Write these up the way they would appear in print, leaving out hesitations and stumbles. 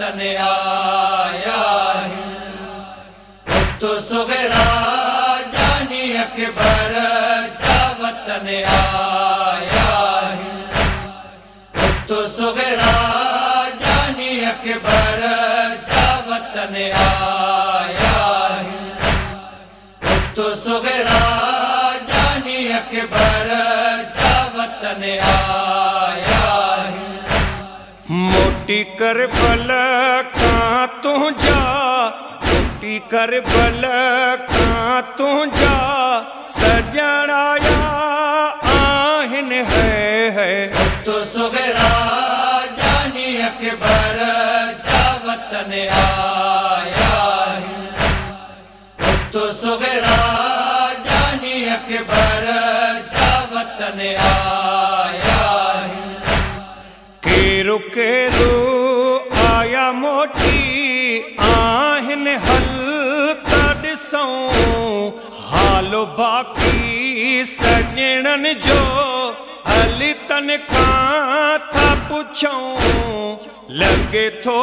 वतन आया तो सुगरा जानी अकबर जा वतन आया तो सुगरा जानी अकबर जा वतन आया तो सुगरा जानी अकबर जा वतन आया मोटी करबल का तू जा मोटी करबल का तू जा सजण आया आहिन है तो सुगरा जानी अकबर जा वतन आया तो सुगरा जानी अकबर जा वतन आया केरू केरू आया मोटी आहिन हल ॾिसूं हालो बाक़ी सजणन जो हली तन खां था पुछूं लगे थो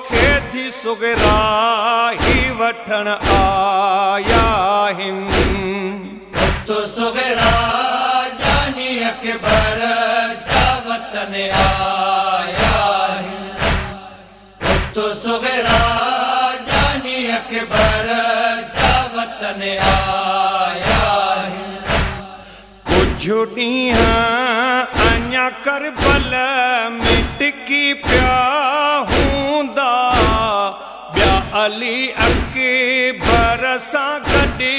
खे थी सुगरा ही वठण आया आहिनि तो सुगरा जानी अकबर जा वतन आया तो सुगरा जानी अकबर जा वतन आया कुछ ॾींहं अञा करबल में टिकी पिया हूंदा ॿिया अली अकबर सां गॾु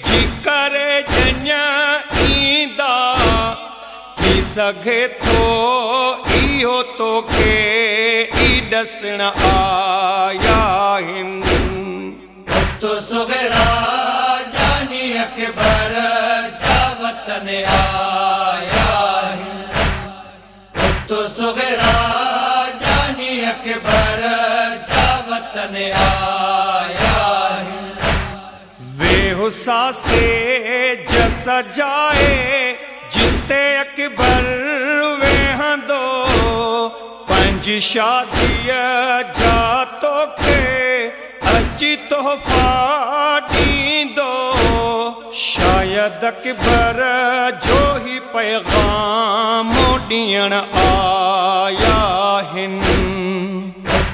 जी करे ॼञ ईंदा थी सघे थो इहो तोखे ई ॾसण आया आहिनि तो सुगरा जानी अकबर जा वतन आया तो सुगरा जानी अकबर जा वतन आया बेहुसा से जस जाए जिते अकबर वेहंदो पंहिंजी शादीअ जा तोखे अची तोहफ़ा ॾींदो शायद अकबर जो ही पैगाम ॾियण आया आहिनि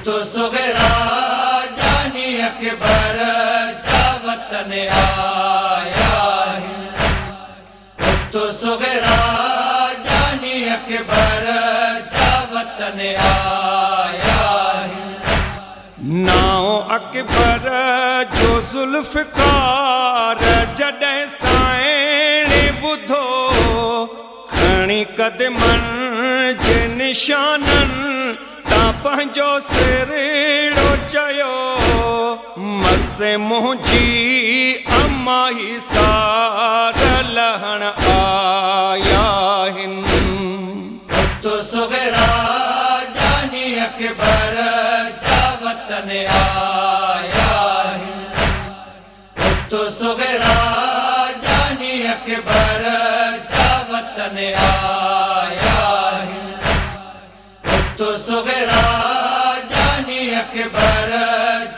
तो सुगरा जानी अकबर जा वतन आया तो सुगरा जानी अकबर जा वतन आया नाओ अकबर जो ज़ुल्फ़कार जॾहिं साइण ॿुधो खणी कदमनि जे निशाननि तां पंहिंजो सिरड़ो चयो मसे मुंहिंजी अम्मा ही सार लहण आया आहिनि तो सुगरा जानी अकबर जा वतन आया तो सुगरा जानी अकबर जा वतन आया तो सुगरा जानी अकबर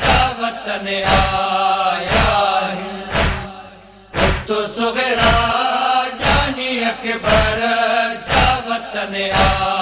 जा वतन आया तो सुगरा जानी अकबर जा वतन आया।